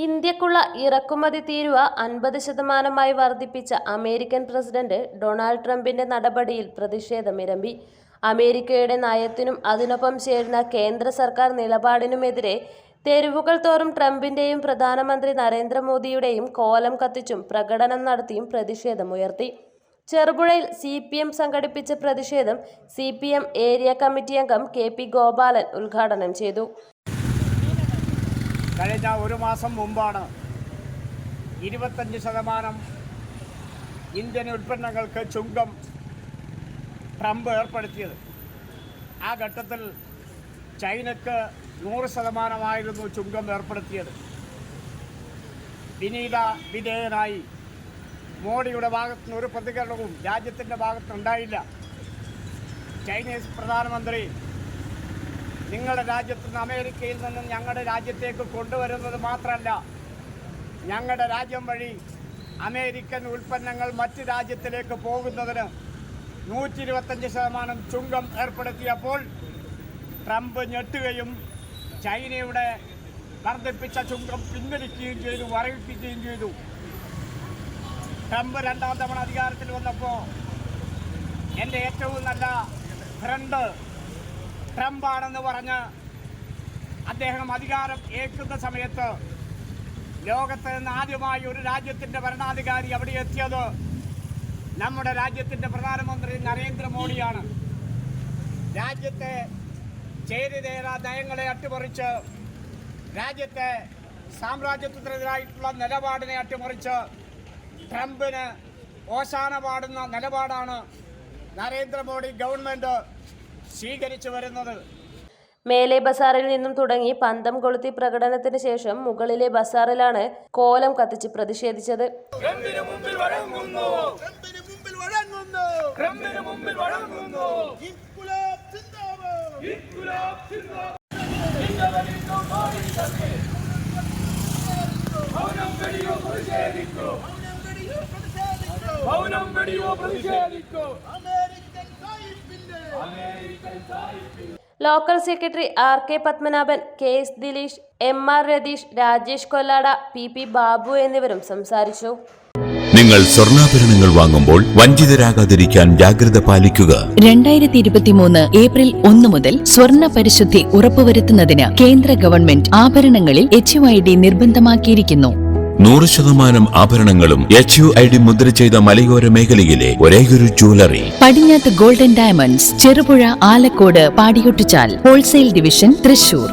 ഇന്ത്യക്കുള്ള ഇറക്കുമതി തീരുവ 50% വർദ്ധിപ്പിച്ച അമേരിക്കൻ പ്രസിഡന്റ് ഡൊണാൾഡ് ട്രംപിന്റെ നടപടിയിൽ പ്രതിഷേധമിരമ്പി. അമേരിക്കയുടെ നയത്തിനും അതിനൊപ്പം ചേരുന്ന കേന്ദ്ര സർക്കാർ നിലപാടിനുമെതിരെ തെരുവുകൾ തോറും ട്രംപിന്റെയും പ്രധാനമന്ത്രി നരേന്ദ്രമോദിയുടെയും കോലം കത്തിച്ചും പ്രകടനം നടത്തിയും പ്രതിഷേധമുയർത്തി. ചെറുപുഴയിൽ CPM സംഘടിപ്പിച്ച പ്രതിഷേധം CPM ഏരിയ കമ്മിറ്റി അംഗം KP ഗോപാലൻ ഉദ്ഘാടനം ചെയ്തു. കഴിഞ്ഞ ഒരു മാസം മുമ്പാണ് 25% ഇന്ത്യൻ ഉൽപ്പന്നങ്ങൾക്ക് ചുങ്കം ട്രംപ് ഏർപ്പെടുത്തിയത്. ആ ഘട്ടത്തിൽ ചൈനയ്ക്ക് 100% ചുങ്കം ഏർപ്പെടുത്തിയത്. വിനീത വിധേയനായി മോഡിയുടെ ഭാഗത്തുനിന്ന് ഒരു പ്രതികരണവും രാജ്യത്തിൻ്റെ ഭാഗത്തുനിന്നുണ്ടായില്ല. ചൈനീസ് പ്രധാനമന്ത്രി നിങ്ങളുടെ രാജ്യത്ത് നിന്ന് അമേരിക്കയിൽ നിന്നും ഞങ്ങളുടെ രാജ്യത്തേക്ക് കൊണ്ടുവരുന്നത് മാത്രമല്ല, ഞങ്ങളുടെ രാജ്യം വഴി അമേരിക്കൻ ഉൽപ്പന്നങ്ങൾ മറ്റ് രാജ്യത്തിലേക്ക് പോകുന്നതിന് 125% ചുങ്കം ഏർപ്പെടുത്തിയപ്പോൾ ട്രംപ് ഞെട്ടുകയും ചൈനയുടെ വർദ്ധിപ്പിച്ച ചുങ്കം പിൻവലിക്കുകയും ചെയ്തു, മരവിപ്പിക്കുകയും ചെയ്തു. ട്രംപ് രണ്ടാം തവണ അധികാരത്തിൽ വന്നപ്പോൾ എൻ്റെ ഏറ്റവും നല്ല ഫ്രണ്ട് ട്രംപാണെന്ന് പറഞ്ഞ് അദ്ദേഹം അധികാരം ഏൽക്കുന്ന സമയത്ത് ലോകത്ത് നിന്ന് ആദ്യമായി ഒരു രാജ്യത്തിൻ്റെ ഭരണാധികാരി അവിടെ എത്തിയത് നമ്മുടെ രാജ്യത്തിൻ്റെ പ്രധാനമന്ത്രി നരേന്ദ്രമോദിയാണ്. രാജ്യത്തെ ചേരിതേര നയങ്ങളെ അട്ടിമറിച്ച്, രാജ്യത്തെ സാമ്രാജ്യത്വത്തിനെതിരായിട്ടുള്ള നിലപാടിനെ അട്ടിമറിച്ച് ട്രംപിന് ഓശാന പാടുന്ന നിലപാടാണ് നരേന്ദ്രമോദി ഗവൺമെൻറ് സ്വീകരിച്ചു വരുന്നത്. മേലെ ബസാറിൽ നിന്നും തുടങ്ങി പന്തം കൊളുത്തി പ്രകടനത്തിന് ശേഷം മുകളിലെ ബസാറിലാണ് കോലം കത്തിച്ച് പ്രതിഷേധിച്ചത്. Local secretary RK Padmanabhan, KS Dileesh, MR Ratheesh, Rajesh Kollada, PP Babu എന്നിവരും സംസാരിച്ചു. നിങ്ങൾ സ്വർണ്ണാഭരണങ്ങൾ വാങ്ങുമ്പോൾ വഞ്ചിതരാകാതിരിക്കാൻ ജാഗ്രത പാലിക്കുക. 2023 ഏപ്രിൽ 1 മുതൽ സ്വർണ്ണ പരിശുദ്ധി ഉറപ്പുവരുത്തുന്നതിന് കേന്ദ്ര ഗവൺമെന്റ് ആഭരണങ്ങളിൽ HUID നിർബന്ധമാക്കിയിരിക്കുന്നു. 100% ആഭരണങ്ങളും HUID മുദ്ര ചെയ്ത മലയോര മേഖലയിലെ ഒരേയൊരു jewellery Padinjath golden diamonds, Cherupuzha, Alakode, Padiyottuchal, wholesale division, Thrissur.